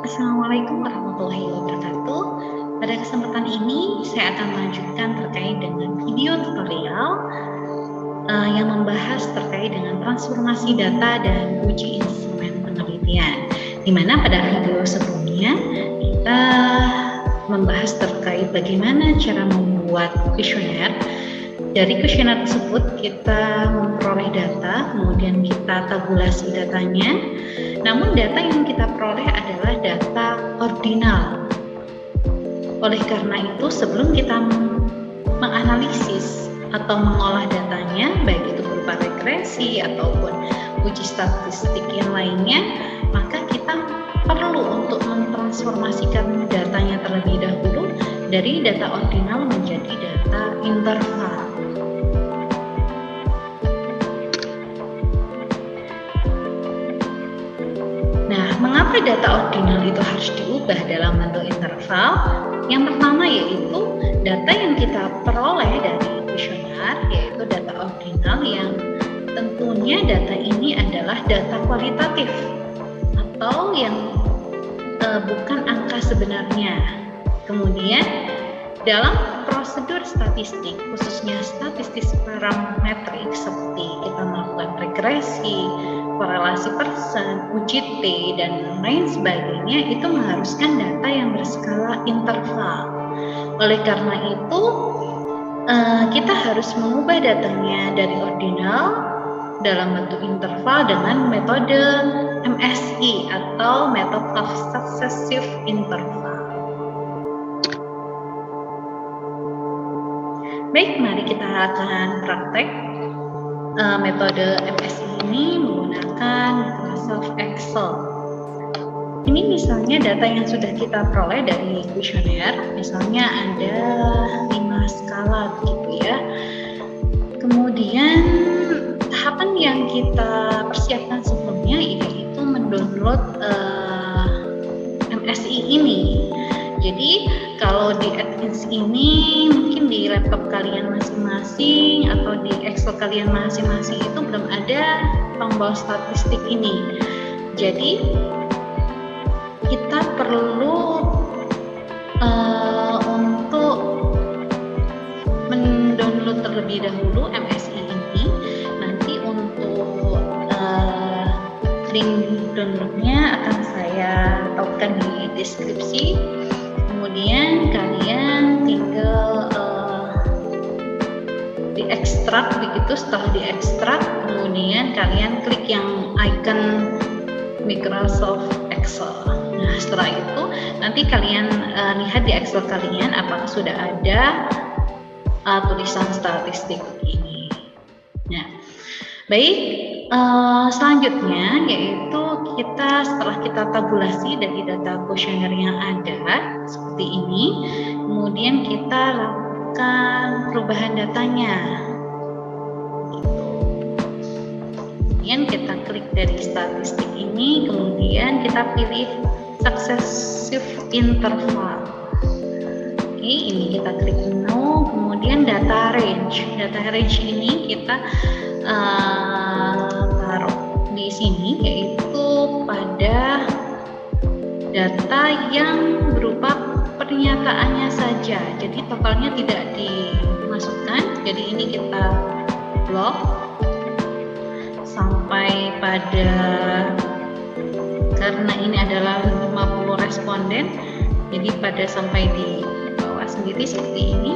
Assalamualaikum warahmatullahi wabarakatuh. Pada kesempatan ini saya akan melanjutkan terkait dengan video tutorial yang membahas terkait dengan transformasi data dan uji instrumen penelitian. Di mana pada video sebelumnya kita membahas terkait bagaimana cara membuat kuesioner. Dari kuesioner tersebut kita memperoleh data, kemudian kita tabulasi datanya. Namun data yang kita peroleh adalah data ordinal. Oleh karena itu, sebelum kita menganalisis atau mengolah datanya, baik itu berupa regresi ataupun uji statistik yang lainnya, maka kita perlu untuk mentransformasikan datanya terlebih dahulu dari data ordinal menjadi data interval. Mengapa data ordinal itu harus diubah dalam bentuk interval? Yang pertama yaitu data yang kita peroleh dari kuesioner, yaitu data ordinal yang tentunya data ini adalah data kualitatif atau yang bukan angka sebenarnya. Kemudian dalam prosedur statistik, khususnya statistik parametrik seperti kita melakukan regresi, korelasi persen, uji T, dan lain sebagainya, itu mengharuskan data yang berskala interval. Oleh karena itu, kita harus mengubah datanya dari ordinal dalam bentuk interval dengan metode MSI atau Method of Successive Interval. Baik, mari kita akan praktek metode MSI ini menggunakan Microsoft Excel. Ini misalnya data yang sudah kita peroleh dari kuesioner, misalnya ada 5 skala begitu ya. Kemudian tahapan yang kita persiapkan sebelumnya yaitu mendownload MSI ini. Jadi kalau di Atkins ini mungkin di laptop kalian masing-masing atau di Excel kalian masing-masing itu belum ada tombol statistik ini. Jadi kita perlu untuk mendownload terlebih dahulu MSI ini. Nanti untuk link downloadnya akan saya tautkan di deskripsi. Kemudian kalian tinggal diekstrak begitu. Setelah diekstrak, kemudian kalian klik yang icon Microsoft Excel. Nah, setelah itu nanti kalian lihat di Excel kalian apakah sudah ada tulisan statistik ini. Nah, baik. Selanjutnya yaitu setelah kita tabulasi dari data kuesioner yang ada seperti ini, kemudian kita lakukan perubahan datanya. Kemudian kita klik dari statistik ini, kemudian kita pilih successive interval. Oke, ini kita klik no, kemudian data range. Data range ini kita taruh di sini yaitu pada data yang berupa pernyataannya saja. Jadi totalnya tidak dimasukkan. Jadi ini kita blok sampai pada, karena ini adalah 50 responden, jadi pada sampai di bawah sendiri seperti ini.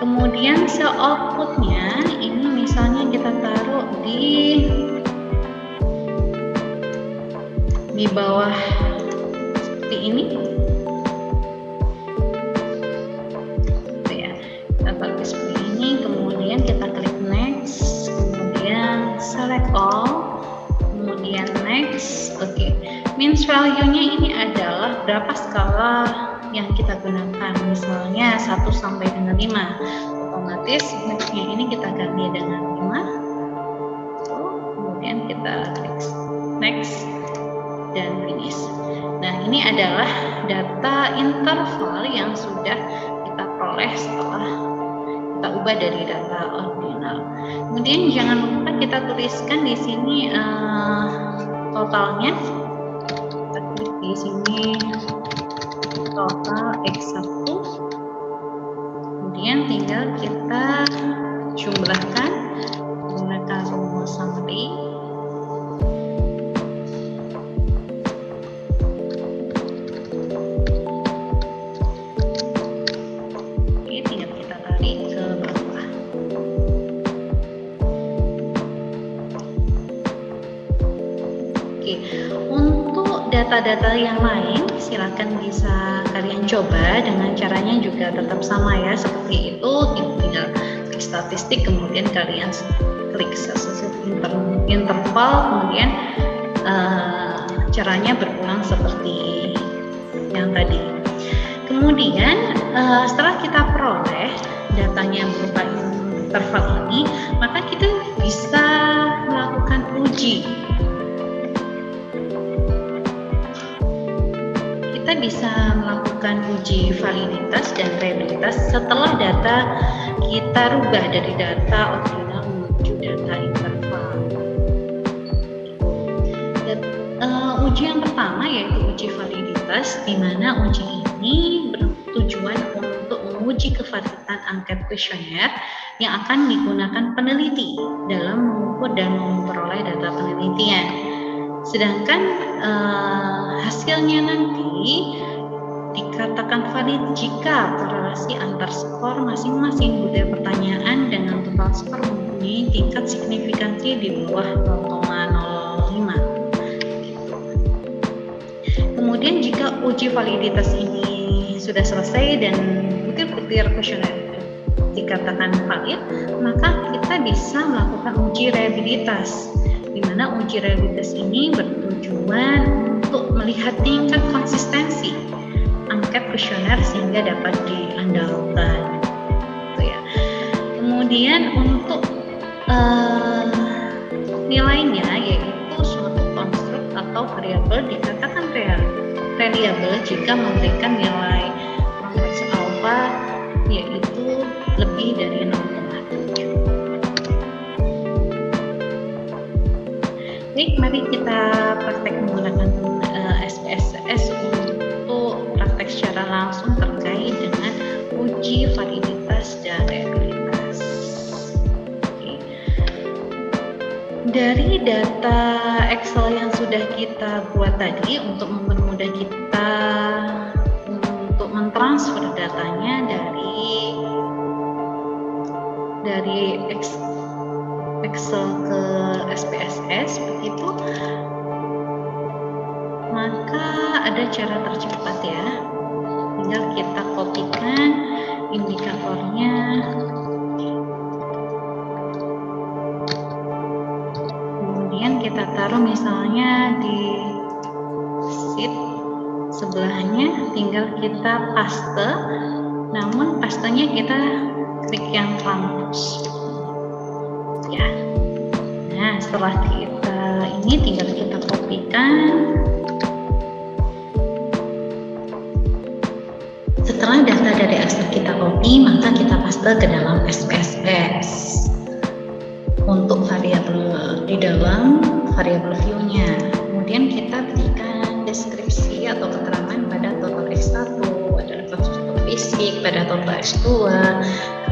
Kemudian sel outputnya ini misalnya kita taruh di bawah seperti ini. Ya, kita taruh seperti ini. Kemudian kita klik next, kemudian select all, kemudian next. Oke, means value-nya ini adalah berapa skala yang kita gunakan, misalnya 1 sampai dengan 5. Otomatis next-nya ini kita ganti dengan 5. Kemudian kita klik next dan finish. Nah, ini adalah data interval yang sudah kita peroleh setelah kita ubah dari data ordinal. Kemudian jangan lupa kita tuliskan di sini totalnya. Kita klik di di sini total X1, kemudian tinggal kita jumlahkan menggunakan rumus summary. Oke, tinggal kita tarik ke bawah. Oke, untuk data-data yang lain silakan bisa kalian coba dengan caranya juga tetap sama ya, seperti itu. Tinggal klik statistik, kemudian kalian klik interval, kemudian caranya berulang seperti yang tadi. Kemudian setelah kita peroleh datanya berupa interval ini, maka kita bisa melakukan uji. Kita bisa melakukan uji validitas dan reliabilitas setelah data kita rubah dari data ordinal menuju data interval. Dan, uji yang pertama yaitu uji validitas, di mana uji ini bertujuan untuk menguji kevaliditan angket kuesioner yang akan digunakan peneliti dalam mengukur dan memperoleh data penelitian. Sedangkan hasilnya nanti dikatakan valid jika korelasi antar skor masing-masing budaya pertanyaan dengan total skor mempunyai tingkat signifikansi di bawah 0,05. Kemudian jika uji validitas ini sudah selesai dan butir-butir kuesioner dikatakan valid, maka kita bisa melakukan uji reliabilitas, di mana uji reliabilitas ini bertujuan untuk melihat tingkat konsistensi angket kuesioner sehingga dapat diandalkan. Gitu ya. Kemudian untuk nilainya yaitu suatu konstruk atau variabel dikatakan reliable jika memberikan nilai konversi alfa yaitu lebih dari 0,7. Baik, mari kita praktek menggunakan SPSS untuk praktek secara langsung terkait dengan uji validitas dan reliabilitas. Oke. Dari data Excel yang sudah kita buat tadi, untuk mempermudah kita untuk mentransfer datanya dari Excel ke SPSS begitu, maka ada cara tercepat ya, tinggal kita kopikan indikatornya, kemudian kita taruh misalnya di sheet sebelahnya, tinggal kita paste, namun pastenya kita klik yang kampus ya. Nah, setelah kita ini tinggal kita kopikan. Setelah data dari Excel kita copy, maka kita paste ke dalam SPSS. Untuk variabel di dalam variabel view-nya, kemudian kita berikan deskripsi atau keterangan pada total X1, pada konstruktor fisik, pada total X2,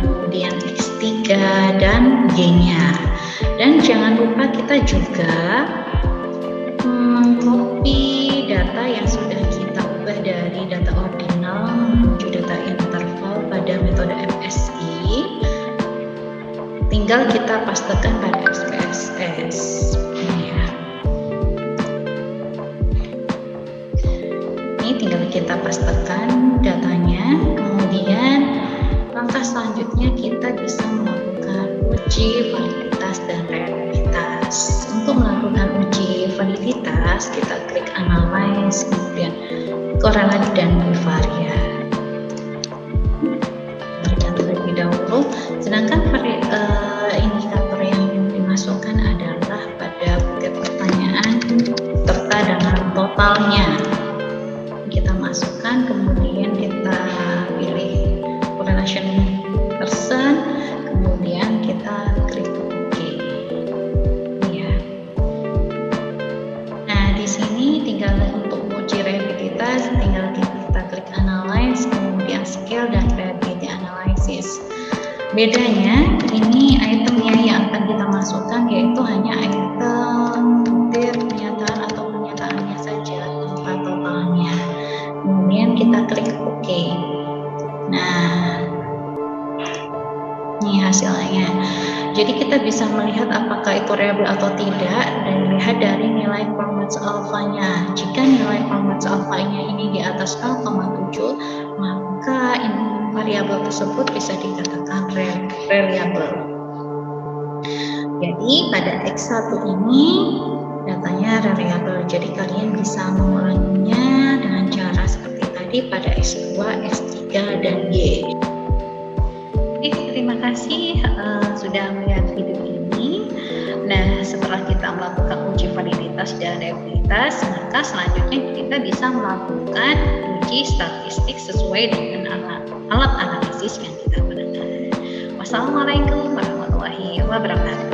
kemudian X3 dan G-nya. Dan jangan lupa kita juga mengcopy data yang sudah kita ubah dari data ordinal menuju data interval pada metode MSI. Tinggal kita pastekan pada SPSS. Ya. Ini tinggal kita pastekan datanya. Kemudian langkah selanjutnya kita bisa melakukan uji validitas dan reliabilitas. Untuk melakukan uji validitas, kita klik analyze, kemudian korelasi dan bivariat. Berikan terlebih dahulu. Sedangkan indikator yang dimasukkan adalah pada butir pertanyaan serta dengan totalnya. Kita masukkan, kemudian kita pilih correlation person, kemudian kita klik OK. Ya. Nah, di sini tinggal untuk uji reliabilitas Bedanya, ini itemnya yang akan kita masukkan yaitu hanya item butir pernyataan atau pernyataannya saja tanpa totalnya. Kemudian kita klik OK. Nah, ini hasilnya. Jadi kita bisa melihat apakah itu reliable atau tidak dan dilihat dari nilai format alpha-nya. Jika nilai format alpha-nya ini di atas 0,7, maka variabel tersebut bisa dikatakan reliable. Jadi pada X1 ini datanya reliable. Jadi kalian bisa mengulanginya dengan cara seperti tadi pada X2, X3, dan Y. Oke, terima kasih sudah melihat video ini. Nah, setelah kita melakukan uji validitas dan reliabilitas, maka selanjutnya kita bisa melakukan uji statistik sesuai dengan alat analisis yang kita gunakan. Wassalamualaikum warahmatullahi wabarakatuh.